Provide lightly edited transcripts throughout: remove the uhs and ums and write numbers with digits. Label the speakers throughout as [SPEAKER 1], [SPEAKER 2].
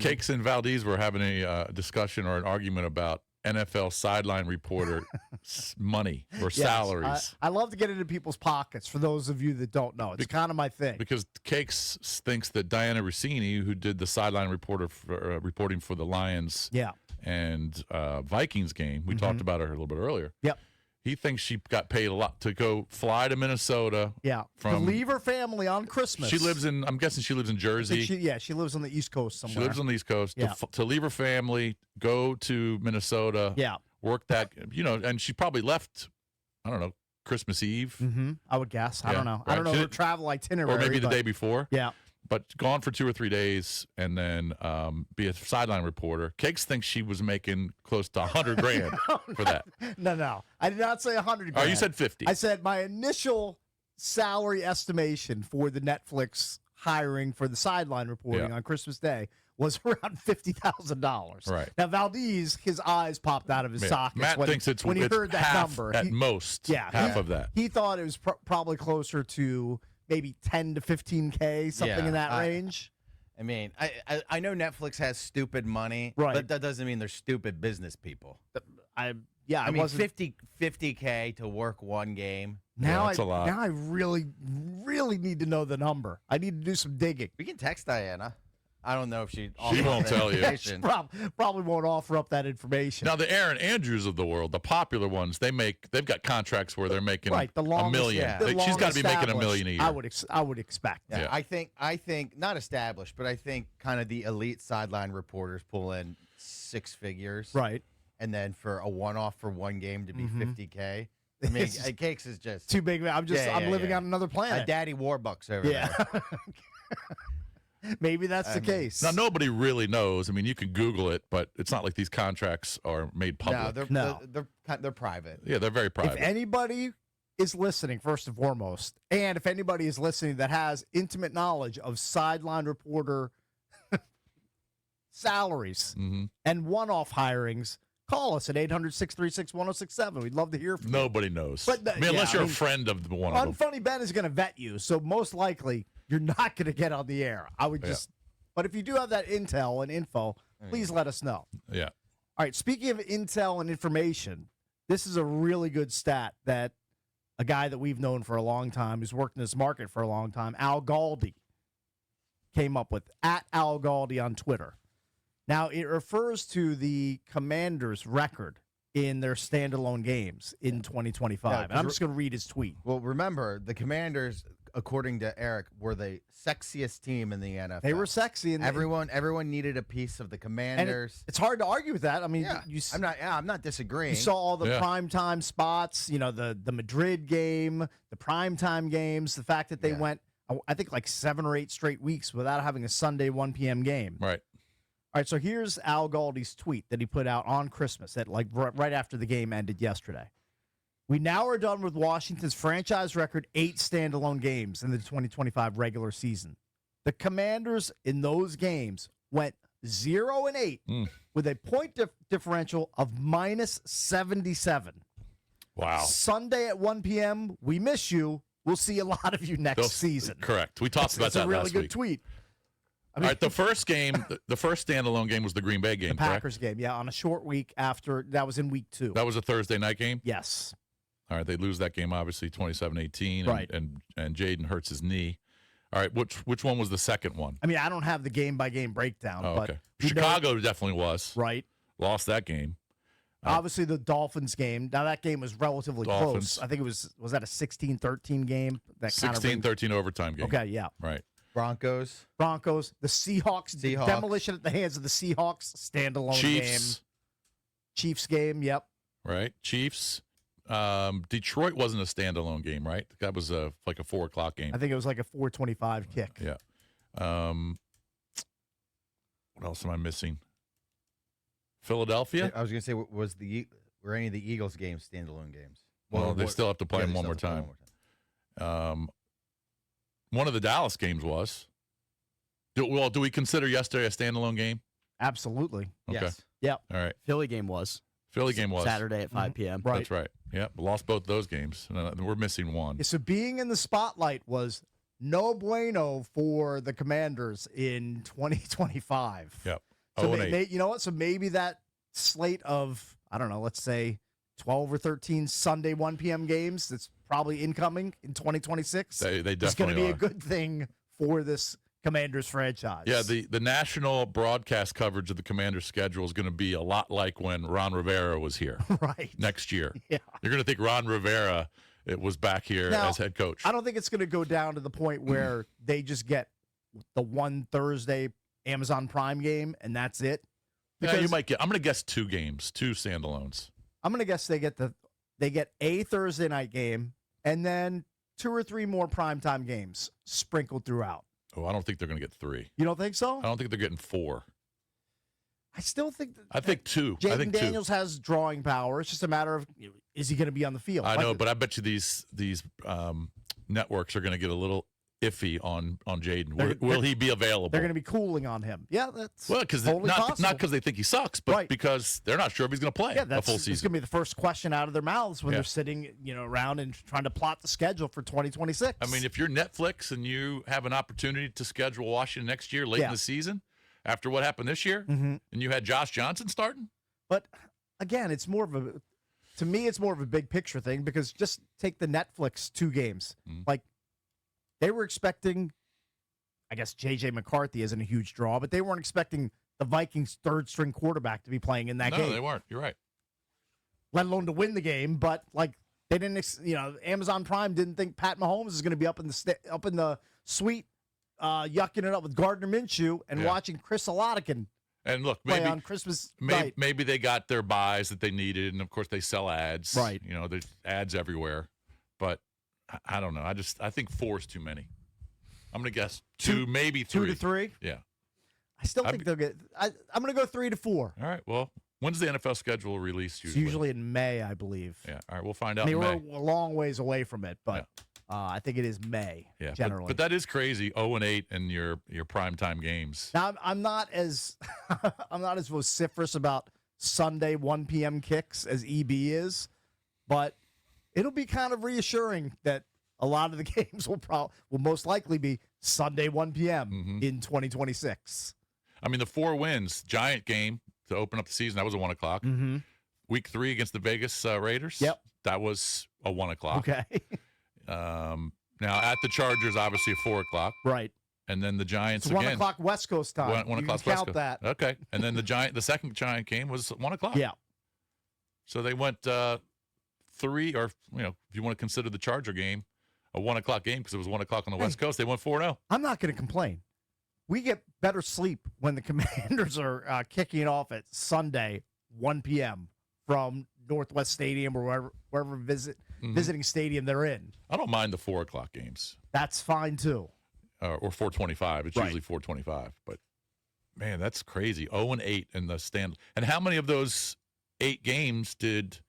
[SPEAKER 1] Cakes and Valdez were having a discussion or an argument about NFL sideline reporter money or salaries.
[SPEAKER 2] I love to get into people's pockets, for those of you that don't know. It's kind of my thing.
[SPEAKER 1] Because Cakes thinks that Diana Rossini, who did the sideline reporting for the Lions and Vikings game, we talked about her a little bit earlier.
[SPEAKER 2] Yep.
[SPEAKER 1] He thinks she got paid a lot to go fly to Minnesota.
[SPEAKER 2] Yeah, to leave her family on Christmas.
[SPEAKER 1] She lives in, I'm guessing she lives in Jersey.
[SPEAKER 2] She lives on the East Coast somewhere.
[SPEAKER 1] She lives on the East Coast.
[SPEAKER 2] Yeah.
[SPEAKER 1] To leave her family, go to Minnesota.
[SPEAKER 2] Yeah.
[SPEAKER 1] Work that, and she probably left, I don't know, Christmas Eve.
[SPEAKER 2] Mm-hmm. I would guess. I don't know.
[SPEAKER 1] Right.
[SPEAKER 2] I don't know her travel itinerary.
[SPEAKER 1] Or maybe the day before.
[SPEAKER 2] Yeah.
[SPEAKER 1] But gone for 2 or 3 days and then be a sideline reporter. Cakes thinks she was making close to $100,000 for that.
[SPEAKER 2] No. I did not say $100,000.
[SPEAKER 1] Oh, you said 50.
[SPEAKER 2] I said my initial salary estimation for the Netflix hiring for the sideline reporting on Christmas Day was around $50,000.
[SPEAKER 1] Right.
[SPEAKER 2] Now, Valdez, his eyes popped out of his sockets
[SPEAKER 1] Matt thinks it's
[SPEAKER 2] when he heard that
[SPEAKER 1] half
[SPEAKER 2] number.
[SPEAKER 1] At most, half of that.
[SPEAKER 2] He thought it was probably closer to maybe 10 to 15K, something in that range.
[SPEAKER 3] I mean, I know Netflix has stupid money,
[SPEAKER 2] right?
[SPEAKER 3] But that doesn't mean they're stupid business people.
[SPEAKER 2] I mean,
[SPEAKER 3] 50K to work one game.
[SPEAKER 2] Now
[SPEAKER 1] that's a lot.
[SPEAKER 2] Now I really need to know the number. I need to do some digging.
[SPEAKER 3] We can text Diana. I don't know if she
[SPEAKER 1] won't tell you.
[SPEAKER 2] She probably won't offer up that information.
[SPEAKER 1] Now the Aaron Andrews of the world, the popular ones, they've got contracts where they're making $1 million. She's got to be making $1 million a year.
[SPEAKER 2] I would expect.
[SPEAKER 3] Yeah. I think not established, but I think kind of the elite sideline reporters pull in 6 figures,
[SPEAKER 2] right?
[SPEAKER 3] And then for a one-off for one game to be 50K. I mean, Cakes is just
[SPEAKER 2] too big. I'm living on another planet.
[SPEAKER 3] Daddy Warbucks over there.
[SPEAKER 2] Maybe that's the case.
[SPEAKER 1] Now, nobody really knows. I mean, you can Google it, but it's not like these contracts are made public.
[SPEAKER 3] They're private.
[SPEAKER 1] Yeah, they're very private.
[SPEAKER 2] If anybody is listening, first and foremost, and if anybody is listening that has intimate knowledge of sideline reporter salaries and one-off hirings, call us at 800-636-1067. We'd love to hear from you.
[SPEAKER 1] Nobody knows. Unless you're a friend of one of them.
[SPEAKER 2] Unfunny Ben is going to vet you, so most likely you're not going to get on the air. I would just, but if you do have that intel and info, please let us know.
[SPEAKER 1] Yeah.
[SPEAKER 2] All right. Speaking of intel and information, this is a really good stat that a guy that we've known for a long time, who's worked in this market for a long time, Al Galdi, came up with, at Al Galdi on Twitter. Now, it refers to the Commanders' record in their standalone games in 2025. And I'm just going to read his tweet.
[SPEAKER 3] Well, remember, the Commanders, according to Eric, were the sexiest team in the NFL.
[SPEAKER 2] They were sexy. And
[SPEAKER 3] everyone needed a piece of the Commanders.
[SPEAKER 2] And it's hard to argue with that. I mean,
[SPEAKER 3] I'm not disagreeing.
[SPEAKER 2] You saw all the primetime spots, the Madrid game, the primetime games, the fact that they went, I think, like 7 or 8 straight weeks without having a Sunday 1 p.m. game.
[SPEAKER 1] Right.
[SPEAKER 2] All right, so here's Al Galdi's tweet that he put out on Christmas, right after the game ended yesterday. We now are done with Washington's franchise record 8 standalone games in the 2025 regular season. The Commanders in those games went 0-8 with a point differential of -77.
[SPEAKER 1] Wow.
[SPEAKER 2] Sunday at 1 p.m., we miss you. We'll see a lot of you next season.
[SPEAKER 1] Correct. We talked about that last week.
[SPEAKER 2] It's a really good tweet.
[SPEAKER 1] All right, the first game, the first standalone game was the Green Bay game,
[SPEAKER 2] the Packers game, on a short week after. That was in week 2.
[SPEAKER 1] That was a Thursday night game?
[SPEAKER 2] Yes.
[SPEAKER 1] All right, they lose that game, obviously, 27-18,
[SPEAKER 2] right.
[SPEAKER 1] and Jaden hurts his knee. All right, which one was the second one?
[SPEAKER 2] I mean, I don't have the game-by-game breakdown.
[SPEAKER 1] Oh,
[SPEAKER 2] but
[SPEAKER 1] okay. Chicago definitely was.
[SPEAKER 2] Right.
[SPEAKER 1] Lost that game.
[SPEAKER 2] Obviously, the Dolphins game. Now, that game was relatively close. I think it was that a 16-13 game?
[SPEAKER 1] 16-13 overtime game.
[SPEAKER 2] Okay, yeah.
[SPEAKER 1] Right.
[SPEAKER 3] Broncos,
[SPEAKER 2] the Seahawks, demolition at the hands of the Seahawks, standalone game. Chiefs game, yep.
[SPEAKER 1] Right, Chiefs. Detroit wasn't a standalone game, right? That was like a 4 o'clock game.
[SPEAKER 2] I think it was like a 4:25 kick.
[SPEAKER 1] Yeah. What else am I missing? Philadelphia?
[SPEAKER 3] I was going to say, were any of the Eagles games standalone games?
[SPEAKER 1] Well, they still have to play them one more time. One of the Dallas games was. Do we consider yesterday a standalone game?
[SPEAKER 2] Absolutely.
[SPEAKER 1] Okay.
[SPEAKER 3] Yes.
[SPEAKER 2] Yep.
[SPEAKER 1] All right.
[SPEAKER 4] Philly game was. Saturday at 5 p.m.
[SPEAKER 2] Right.
[SPEAKER 1] That's right. Yep. Lost both those games. We're missing one.
[SPEAKER 2] Yeah, so being in the spotlight was no bueno for the Commanders in 2025.
[SPEAKER 1] Yep.
[SPEAKER 2] So you know what? So maybe that slate of, I don't know, let's say 12 or 13 Sunday 1 p.m. games that's probably incoming in 2026.
[SPEAKER 1] They definitely
[SPEAKER 2] is going to be
[SPEAKER 1] are
[SPEAKER 2] a good thing for this Commanders franchise.
[SPEAKER 1] Yeah, the national broadcast coverage of the Commanders schedule is going to be a lot like when Ron Rivera was here
[SPEAKER 2] right
[SPEAKER 1] next year.
[SPEAKER 2] Yeah.
[SPEAKER 1] You're going to think Ron Rivera was back here
[SPEAKER 2] now,
[SPEAKER 1] as head coach.
[SPEAKER 2] I don't think it's going to go down to the point where they just get the one Thursday Amazon Prime game and that's it.
[SPEAKER 1] Yeah, you might get. I'm going to guess 2 games, 2 standalones.
[SPEAKER 2] I'm going to guess they get a Thursday night game and then 2 or 3 more primetime games sprinkled throughout.
[SPEAKER 1] Oh, I don't think they're going to get 3.
[SPEAKER 2] You don't think so?
[SPEAKER 1] I don't think they're getting 4.
[SPEAKER 2] I still think
[SPEAKER 1] I think 2.
[SPEAKER 2] Jaden Daniels has drawing power. It's just a matter of, is he going to be on the field?
[SPEAKER 1] I know, but I bet you these networks are going to get a little iffy on Jaden. Will he be available?
[SPEAKER 2] They're going to be cooling on him. Yeah, that's
[SPEAKER 1] because
[SPEAKER 2] totally
[SPEAKER 1] not because they think he sucks, but because they're not sure if he's going to play a full season.
[SPEAKER 2] It's going to be the first question out of their mouths when they're sitting, around and trying to plot the schedule for 2026.
[SPEAKER 1] I mean, if you're Netflix and you have an opportunity to schedule Washington next year late in the season, after what happened this year, and you had Josh Johnson starting,
[SPEAKER 2] but again, it's more of a big picture thing because just take the Netflix 2 games, like. They were expecting, I guess J.J. McCarthy isn't a huge draw, but they weren't expecting the Vikings' third-string quarterback to be playing in that game.
[SPEAKER 1] No, they weren't. You're right.
[SPEAKER 2] Let alone to win the game, but they didn't. Amazon Prime didn't think Pat Mahomes is going to be up in the suite, yucking it up with Gardner Minshew and watching Chris Oladikin.
[SPEAKER 1] And look,
[SPEAKER 2] play on Christmas night.
[SPEAKER 1] Maybe they got their buys that they needed, and of course they sell ads.
[SPEAKER 2] Right.
[SPEAKER 1] There's ads everywhere, but. I don't know. I think 4 is too many. I'm going to guess 2, maybe 3.
[SPEAKER 2] 2 to 3?
[SPEAKER 1] Yeah.
[SPEAKER 2] I still think they'll get – I'm going to go 3 to 4.
[SPEAKER 1] All right. Well, when's the NFL schedule released usually?
[SPEAKER 2] It's usually in May, I believe.
[SPEAKER 1] Yeah. All right. We'll find out in May.
[SPEAKER 2] We're a long ways away from it, but I think it is May generally.
[SPEAKER 1] But that is crazy, 0-8 in your primetime games.
[SPEAKER 2] Now, I'm not as vociferous about Sunday 1 p.m. kicks as EB is, but – it'll be kind of reassuring that a lot of the games will most likely be Sunday 1 p.m. In 2026.
[SPEAKER 1] I mean, the 4 wins, Giant game to open up the season, that was a 1 o'clock. Week 3 against the Vegas Raiders,
[SPEAKER 2] yep,
[SPEAKER 1] that was a 1 o'clock.
[SPEAKER 2] Okay.
[SPEAKER 1] Now, at the Chargers, obviously a 4 o'clock.
[SPEAKER 2] Right.
[SPEAKER 1] And then the Giants
[SPEAKER 2] it's 1 o'clock West Coast time.
[SPEAKER 1] 1 o'clock
[SPEAKER 2] West
[SPEAKER 1] Coast.
[SPEAKER 2] That.
[SPEAKER 1] Okay. And then the second Giant game was 1 o'clock.
[SPEAKER 2] Yeah.
[SPEAKER 1] So they went 3, or if you want to consider the Charger game a 1 o'clock game because it was 1 o'clock on the West Coast, they went 4-0.
[SPEAKER 2] I'm not going to complain. We get better sleep when the Commanders are kicking it off at Sunday 1 p.m. from Northwest Stadium or wherever visiting stadium they're in.
[SPEAKER 1] I don't mind the 4 o'clock games.
[SPEAKER 2] That's fine too.
[SPEAKER 1] Or 4:25. It's usually 4:25. But man, that's crazy. 0-8 in the stand. And how many of those 8 games did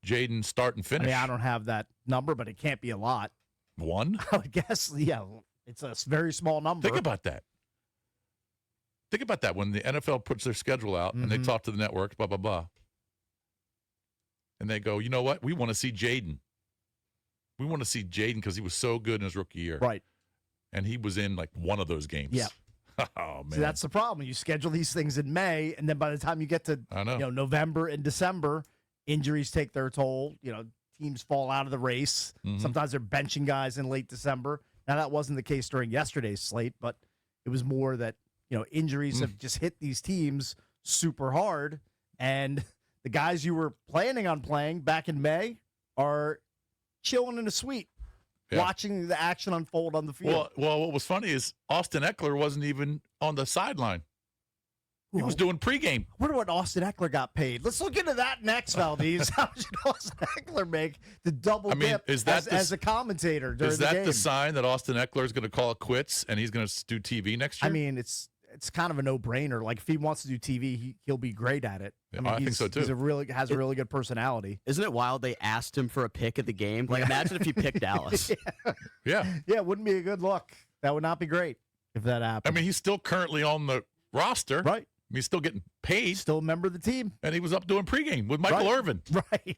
[SPEAKER 1] Jaden start and finish?
[SPEAKER 2] I mean, I don't have that number, but it can't be a lot.
[SPEAKER 1] 1?
[SPEAKER 2] I would guess, yeah, it's a very small number.
[SPEAKER 1] Think about that. When the NFL puts their schedule out and they talk to the networks, blah, blah, blah. And they go, you know what? We want to see Jaden. We want to see Jaden because he was so good in his rookie year.
[SPEAKER 2] Right.
[SPEAKER 1] And he was in like one of those games.
[SPEAKER 2] Yeah.
[SPEAKER 1] Oh, man.
[SPEAKER 2] See, that's the problem. You schedule these things in May, and then by the time you get to November and December, injuries take their toll. Teams fall out of the race. Sometimes they're benching guys in late December. Now, that wasn't the case during yesterday's slate, but it was more that, injuries have just hit these teams super hard. And the guys you were planning on playing back in May are chilling in a suite, watching the action unfold on the field.
[SPEAKER 1] Well, what was funny is Austin Ekeler wasn't even on the sideline. He was doing pregame.
[SPEAKER 2] I wonder what Austin Ekeler got paid. Let's look into that next, Valdez. How much did Austin Ekeler make to double dip as a commentator during the game?
[SPEAKER 1] Is that the sign that Austin Ekeler is going to call it quits and he's going to do TV next year?
[SPEAKER 2] I mean, it's kind of a no-brainer. Like, if he wants to do TV, he'll be great at it.
[SPEAKER 1] I think so, too.
[SPEAKER 2] He has a really good personality.
[SPEAKER 4] Isn't it wild they asked him for a pick at the game? Like, imagine if he picked Dallas.
[SPEAKER 1] Yeah,
[SPEAKER 2] it wouldn't be a good look. That would not be great if that happened.
[SPEAKER 1] I mean, he's still currently on the roster.
[SPEAKER 2] Right.
[SPEAKER 1] He's still getting paid.
[SPEAKER 2] Still a member of the team.
[SPEAKER 1] And he was up doing pregame with Michael Irvin.
[SPEAKER 2] Right.